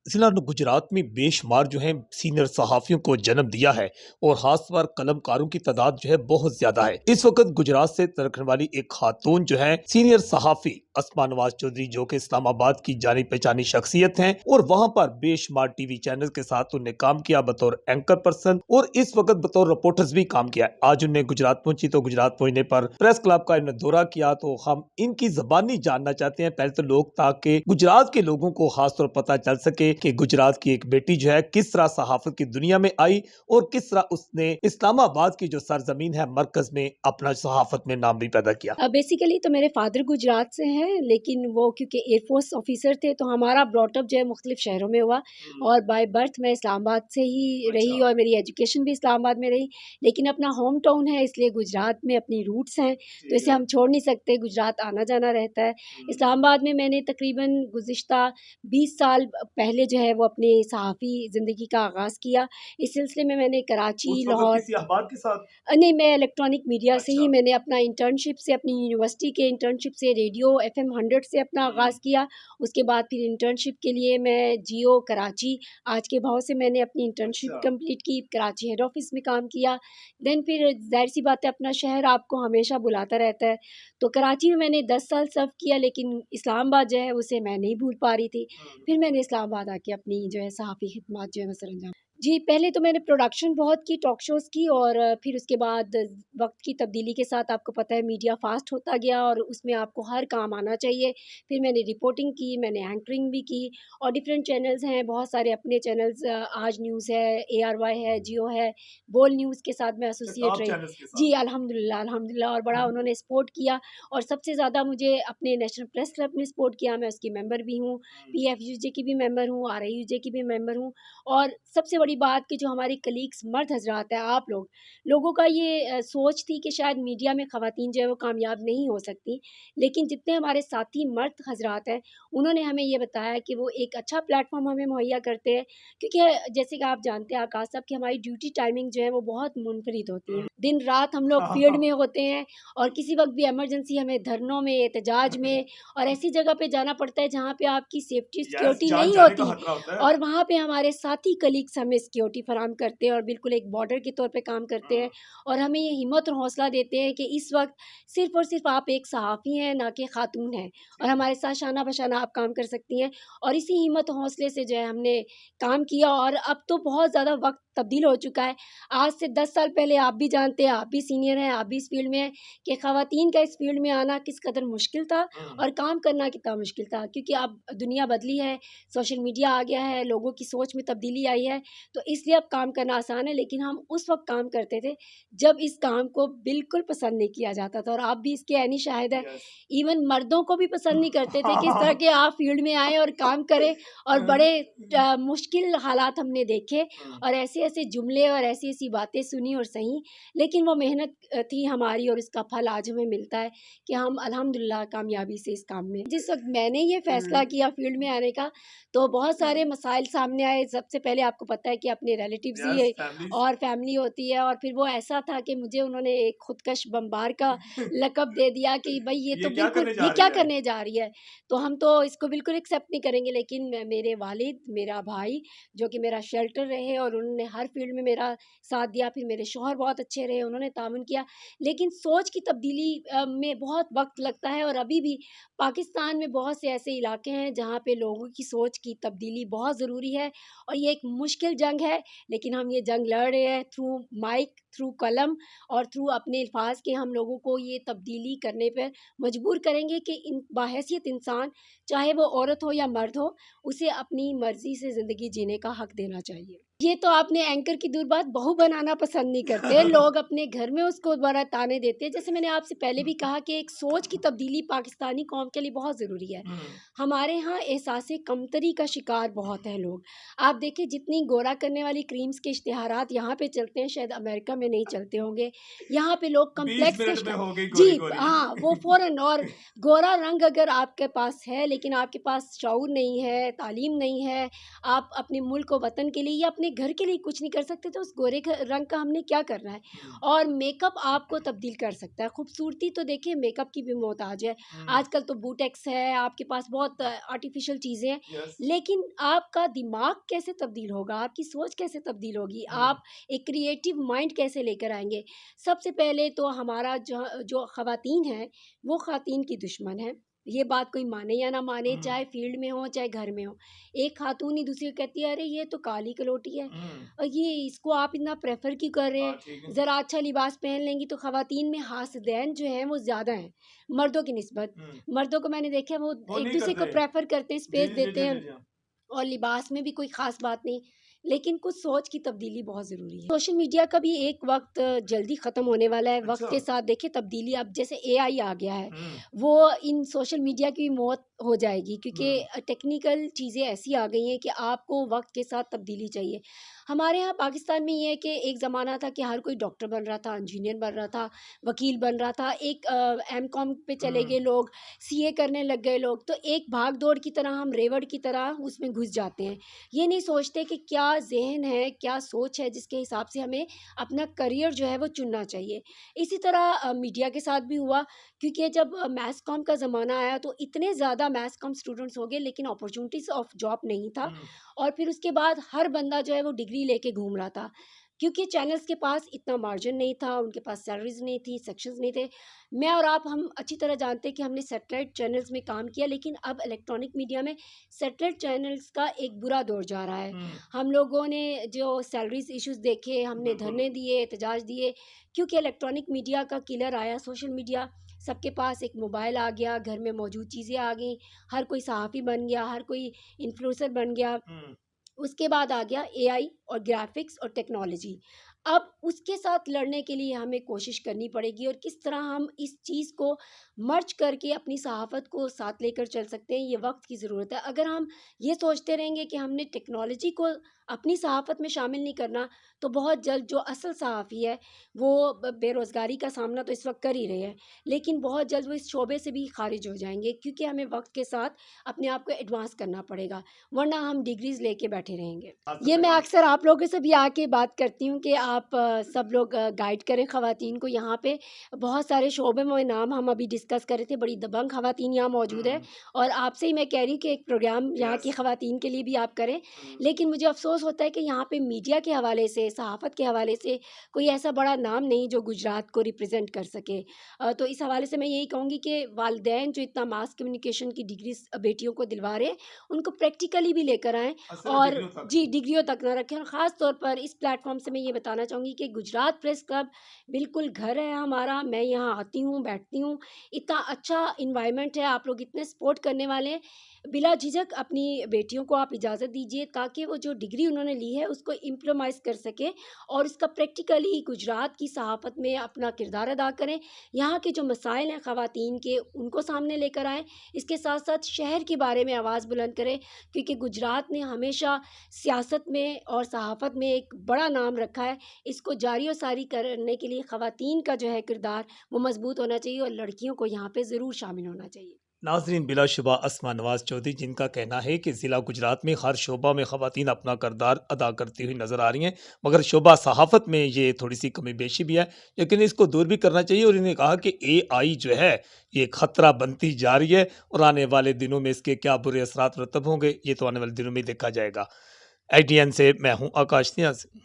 जिला गुजरात में बेशुमार जो है सीनियर सहाफियों को जन्म दिया है और खासतौर कलमकारों की तादाद जो है बहुत ज्यादा है। इस वक्त गुजरात से तलखने वाली एक खातून जो है सीनियर सहाफी अस्मा नवाज चौधरी, जो कि इस्लामाबाद की जानी पहचानी शख्सियत हैं और वहां पर बेशुमार टीवी चैनल के साथ उन्हें काम किया बतौर एंकर पर्सन और इस वक्त बतौर रिपोर्टर्स भी काम किया। आज उन्हें गुजरात पहुंची तो गुजरात पहुंचने पर प्रेस क्लब का इन्हें दौरा किया तो हम इनकी जबानी जानना चाहते हैं। पहले तो लोग, ताकि गुजरात के लोगों को खासतौर पता चल सके कि गुजरात की एक बेटी जो है किस तरह सहाफत की दुनिया में आई और किस तरह उसने इस्लामाबाद की जो सरजमीन है मरकज में अपना सहाफत में नाम भी पैदा किया। बेसिकली तो मेरे फादर गुजरात से हैं, लेकिन वो क्योंकि एयरफोर्स ऑफिसर थे तो हमारा ब्रॉटअप जो है मुख्तलिफ शहरों में हुआ और बाय बर्थ मैं इस्लामाबाद से ही रही और मेरी एजुकेशन भी इस्लामाबाद में रही। लेकिन अपना होम टाउन है, इसलिए गुजरात में अपनी रूट्स हैं, तो इसे हम छोड़ नहीं सकते। गुजरात आना जाना रहता है। इस्लामाबाद में मैंने तकरीबन गुज़िश्ता 20 साल पहले जो है वो अपने सहाफ़ी ज़िंदगी का आगाज़ किया। इस सिलसिले में मैंने कराची, लाहौर अखबार के साथ नहीं, मैं इलेक्ट्रॉनिक मीडिया से ही मैंने अपना इंटर्नशिप से, अपनी यूनिवर्सिटी के इंटर्नशिप से रेडियो एफएम 100 से अपना आगाज़ किया। उसके बाद फिर इंटर्नशिप के लिए मैं जियो कराची आज के भाव से मैंने अपनी इंटर्नशिप कंप्लीट की, कराची हेड ऑफ़िस में काम किया। देन फिर ज़ाहिर-सी बात है, अपना शहर आपको हमेशा बुलाता रहता है। तो कराची में मैंने 10 साल सर्व किया, लेकिन इस्लामाबाद जो है उसे मैं नहीं भूल पा रही थी। फिर मैंने इस्लामाबाद आके अपनी जो है सहाफ़ी खिदमत जो है वो सरअंजाम जी, पहले तो मैंने प्रोडक्शन बहुत की, टॉक शोज़ की और फिर उसके बाद वक़्त की तब्दीली के साथ आपको पता है मीडिया फ़ास्ट होता गया और उसमें आपको हर काम आना चाहिए। फिर मैंने रिपोर्टिंग की, मैंने एंकरिंग भी की और डिफरेंट चैनल्स हैं, बहुत सारे अपने चैनल्स, आज न्यूज़ है, एआरवाई है, जियो है, बोल न्यूज़ के साथ मैं एसोसिएट रही। जी, अल्हम्दुलिल्लाह, अल्हम्दुलिल्लाह और बड़ा उन्होंने सपोर्ट किया और सबसे ज़्यादा मुझे अपने नेशनल प्रेस क्लब ने सपोर्ट किया, मैं उसकी मेंबर भी हूँ, पीएफयूजे की भी मेंबर हूँ, आरआईयूजे की भी मेंबर हूँ और सबसे बड़ी बात कि जो हमारे कलीग्स मर्द हज़रात हैं, आप लोगों का ये सोच थी कि शायद मीडिया में ख़वातीन जो है वो कामयाब नहीं हो सकती। लेकिन जितने हमारे साथी मर्द हज़रात हैं, उन्होंने हमें ये बताया कि वो एक अच्छा प्लेटफ़ॉर्म हमें मुहैया करते हैं, क्योंकि जैसे कि आप जानते हैं आकाश साहब कि हमारी ड्यूटी टाइमिंग जो है वो बहुत मुनफ़रिद होती है। दिन-रात हम लोग फ़ील्ड में होते हैं और किसी वक़्त भी इमरजेंसी हमें धरनों में, एहतजाज में और ऐसी जगह पे जाना पड़ता है जहाँ पे आपकी सेफ्टी सिक्योरिटी नहीं होती और वहाँ पे हमारे साथी कलीग्स हमें सिक्योरिटी फराहम करते हैं और बिल्कुल एक बॉर्डर के तौर पे काम करते हैं और हमें ये हिम्मत और हौसला देते हैं कि इस वक्त सिर्फ़ और सिर्फ़ आप एक सहाफ़ी हैं, ना कि खातून हैं और हमारे साथ शाना बशाना आप काम कर सकती हैं। और इसी हिम्मत और हौसले से जो है हमने काम किया और अब तो बहुत ज़्यादा वक्त तब्दील हो चुका है। आज से 10 साल पहले आप भी जानते हैं, आप भी सीनियर हैं, आप भी इस फील्ड में हैं कि ख़वातीन का इस फील्ड में आना किस कदर मुश्किल था और काम करना कितना मुश्किल था, क्योंकि अब दुनिया बदली है, सोशल मीडिया आ गया है, लोगों की सोच में तब्दीली आई है, तो इसलिए अब काम करना आसान है। लेकिन हम उस वक़्त काम करते थे जब इस काम को बिल्कुल पसंद नहीं किया जाता था और आप भी इसके ऐनी शाहिद हैं। इवन मर्दों को भी पसंद नहीं करते थे कि इस तरह के आप फील्ड में आएँ और काम करें और बड़े मुश्किल हालात हमने देखे और ऐसे-ऐसे जुमले और ऐसी-ऐसी बातें सुनी और सही। लेकिन वो मेहनत थी हमारी और इसका फल आज हमें मिलता है कि हम अल्हम्दुलिल्लाह कामयाबी से इस काम में। जिस वक़्त मैंने ये फ़ैसला किया फील्ड में आने का, तो बहुत सारे मसाइल सामने आए। सबसे पहले आपको पता है कि अपने रिलेटिव्स ही और फैमिली होती है और फिर वो ऐसा था कि मुझे उन्होंने एक खुदकश बमबार का लक़ब दे दिया कि भई ये तो बिल्कुल ये क्या करने जा रही है। तो हम तो इसको बिल्कुल एक्सेप्ट नहीं करेंगे। लेकिन मेरे वालिद, मेरा भाई जो कि मेरा शेल्टर रहे और उन्होंने हर फील्ड में मेरा साथ दिया। फिर मेरे शौहर बहुत अच्छे रहे, उन्होंने तामुन किया। लेकिन सोच की तब्दीली में बहुत वक़्त लगता है और अभी भी पाकिस्तान में बहुत से ऐसे इलाके हैं जहाँ पे लोगों की सोच की तब्दीली बहुत ज़रूरी है और ये एक मुश्किल जंग है। लेकिन हम ये जंग लड़ रहे हैं थ्रू माइक, थ्रू कलम और थ्रू अपने अल्फाज के। हम लोगों को ये तब्दीली करने पे मजबूर करेंगे कि इन बाहैसियत इंसान, चाहे वो औरत हो या मर्द हो, उसे अपनी मर्ज़ी से ज़िंदगी जीने का हक देना चाहिए। ये तो आपने एंकर की दूर बात, बहू बनाना पसंद नहीं करते। लोग अपने घर में उसको बड़ा ताने देते हैं। जैसे मैंने आपसे पहले भी कहा कि एक सोच की तब्दीली पाकिस्तानी कौम के लिए बहुत ज़रूरी है। हमारे यहाँ एहसास कमतरी का शिकार बहुत हैं लोग। आप देखिए जितनी गोरा करने वाली क्रीम्स के इश्तिहारात यहाँ पे चलते हैं, शायद अमेरिका में नहीं चलते होंगे। यहाँ पे लोग 20 कॉम्प्लेक्स मिनट में टेस्ट हो गई जी गोरी-गोरी। हाँ, वो फ़ौरन। और गोरा रंग अगर आपके पास है लेकिन आपके पास शऊर नहीं है, तालीम नहीं है, आप अपने मुल्क और वतन के लिए या अपने घर के लिए कुछ नहीं कर सकते, तो उस गोरे रंग का हमने क्या करना है। और मेकअप आपको तब्दील कर सकता है। खूबसूरती तो देखिए मेकअप की भी मोहताज है। आजकल तो बूटेक्स है, आपके पास बहुत आर्टिफिशियल चीज़ें हैं, यस। लेकिन आपका दिमाग कैसे तब्दील होगा, आपकी सोच कैसे तब्दील होगी, आप एक क्रिएटिव माइंड कैसे लेकर आएंगे। सबसे पहले तो हमारा जो ख़वातीन है वो ख़वातीन की दुश्मन है। ये बात कोई माने या ना माने, चाहे फील्ड में हो चाहे घर में हो। एक खातून ही दूसरी को कहती है, अरे ये तो काली कलोटी है और ये इसको आप इतना प्रेफर क्यों कर रहे हैं, ठीक है। ज़रा अच्छा लिबास पहन लेंगी। तो ख़वातीन में हासदैन जो है वो ज़्यादा हैं मर्दों की निस्बत। मर्दों को मैंने देखा है वो वो एक नहीं दूसरे को करते। प्रेफर करते हैं, जी, स्पेस जी, जी, देते जी, हैं, जी, जी। और लिबास में भी कोई ख़ास बात नहीं, लेकिन कुछ सोच की तब्दीली बहुत ज़रूरी है। सोशल मीडिया का भी एक वक़्त जल्दी ख़त्म होने वाला है। वक़्त के अच्छा। साथ देखिए तब्दीली, अब जैसे एआई आ गया है, हुँ, वो इन सोशल मीडिया की भी मौत हो जाएगी, क्योंकि हुँ, टेक्निकल चीज़ें ऐसी आ गई हैं कि आपको वक़्त के साथ तब्दीली चाहिए। हमारे यहाँ पाकिस्तान में ये है कि एक ज़माना था कि हर कोई डॉक्टर बन रहा था, इंजीनियर बन रहा था, वकील बन रहा था। एक एमकॉम पे चले गए लोग, सीए करने लग गए लोग, तो एक भाग-दौड़ की तरह, हम रेवड़ की तरह उसमें घुस जाते हैं। ये नहीं सोचते कि क्या ज़हन है, क्या सोच है जिसके हिसाब से हमें अपना करियर जो है वो चुनना चाहिए। इसी तरह मीडिया के साथ भी हुआ, क्योंकि जब मैस कॉम का ज़माना आया तो इतने ज़्यादा मैस कॉम स्टूडेंट्स हो गए, लेकिन अपॉर्चुनिटीज़ ऑफ जॉब नहीं था। हुँ। और फिर उसके बाद हर बंदा जो है वो डिग्री लेके घूम रहा था, क्योंकि चैनल्स के पास इतना मार्जिन नहीं था, उनके पास सैलरीज़ नहीं थी, सेक्शंस नहीं थे। मैं और आप हम अच्छी तरह जानते हैं कि हमने सैटेलाइट चैनल्स में काम किया, लेकिन अब इलेक्ट्रॉनिक मीडिया में सैटेलाइट चैनल्स का एक बुरा दौर जा रहा है। हुँ, हम लोगों ने जो सैलरीज़ इश्यूज़ देखे, हमने बिल्कुल। धरने दिए, एहतजाज दिए, क्योंकि इलेक्ट्रॉनिक मीडिया का किलर आया, सोशल मीडिया। सबके पास एक मोबाइल आ गया, घर में मौजूद चीज़ें आ गईं, हर कोई सहाफ़ी बन गया, हर कोई इन्फ्लुएंसर बन गया। हुँ, उसके बाद आ गया एआई और ग्राफ़िक्स और टेक्नोलॉजी। अब उसके साथ लड़ने के लिए हमें कोशिश करनी पड़ेगी, और किस तरह हम इस चीज़ को मर्ज करके अपनी सहाफ़त को साथ लेकर चल सकते हैं, ये वक़्त की ज़रूरत है। अगर हम ये सोचते रहेंगे कि हमने टेक्नोलॉजी को अपनी सहाफ़त में शामिल नहीं करना, तो बहुत जल्द जो असल सहाफ़ी है, वो बेरोज़गारी का सामना तो इस वक़्त कर ही रहे हैं, लेकिन बहुत जल्द वो इस शोबे से भी ख़ारिज हो जाएँगे, क्योंकि हमें वक़्त के साथ अपने आप को एडवांस करना पड़ेगा, वरना हम डिग्रीज़ लेके बैठे रहेंगे। ये मैं अक्सर आप लोगों से भी आके बात करती हूँ कि आप सब लोग गाइड करें ख़वातीन को। यहाँ पे बहुत सारे शोबे में नाम हम अभी डिस्कस कर रहे थे, बड़ी दबंग ख़वातीन यहाँ मौजूद है, और आपसे ही मैं कह रही हूँ कि एक प्रोग्राम यहाँ की यस। ख़वातीन के लिए भी आप करें। हुँ, लेकिन मुझे अफ़सोस होता है कि यहाँ पे मीडिया के हवाले से, सहाफ़त के हवाले से कोई ऐसा बड़ा नाम नहीं जो गुजरात को रिप्रेज़ेंट कर सके। तो इस हवाले से मैं यही कहूँगी कि वालिदैन जो इतना मास कम्युनिकेशन की डिग्रीज़ बेटियों को दिलवा रहे हैं, उनको प्रैक्टिकली भी लेकर आएँ, सिर्फ और डिग्रियों तक। जी, डिग्रियों तक ना रखें। और ख़ास तौर पर इस प्लेटफ़ॉर्म से मैं ये बताना चाहूँगी कि गुजरात प्रेस क्लब बिल्कुल घर है हमारा। मैं यहाँ आती हूँ, बैठती हूँ, इतना अच्छा एनवायरनमेंट है, आप लोग इतने सपोर्ट करने वाले हैं। बिला झिझक अपनी बेटियों को आप इजाज़त दीजिए, ताकि वो जो डिग्री उन्होंने ली है उसको इम्प्रोमाइज़ कर सकें, और इसका प्रैक्टिकली गुजरात की सहाफ़त में अपना किरदार अदा करें। यहाँ के जो मसाइल हैं ख़वातीन के, उनको सामने लेकर आएँ। इसके साथ-साथ शहर के बारे में आवाज़ बुलंद करें, क्योंकि गुजरात ने हमेशा सियासत में और सहाफ़त में एक बड़ा नाम रखा है। इसको जारी और सारी करने के लिए ख़वातीन का जो है किरदार वो मज़बूत होना चाहिए, और लड़कियों को यहाँ पे ज़रूर शामिल होना चाहिए। नाज़रीन, बिलाशुबा अस्मा नवाज़ चौधरी जिनका कहना है कि ज़िला गुजरात में हर शोबा में ख़वातीन अपना किरदार अदा करती हुई नज़र आ रही हैं, मगर शोबा सहाफ़त में ये थोड़ी सी कमी बेशी भी है, लेकिन इसको दूर भी करना चाहिए। और इन्हें कहा कि एआई जो है ये ख़तरा बनती जा रही है, और आने वाले दिनों में इसके क्या बुरे असरात मुरतब होंगे, ये तो आने वाले दिनों में देखा जाएगा। ITN से मैं हूँ आकाश नियाज़।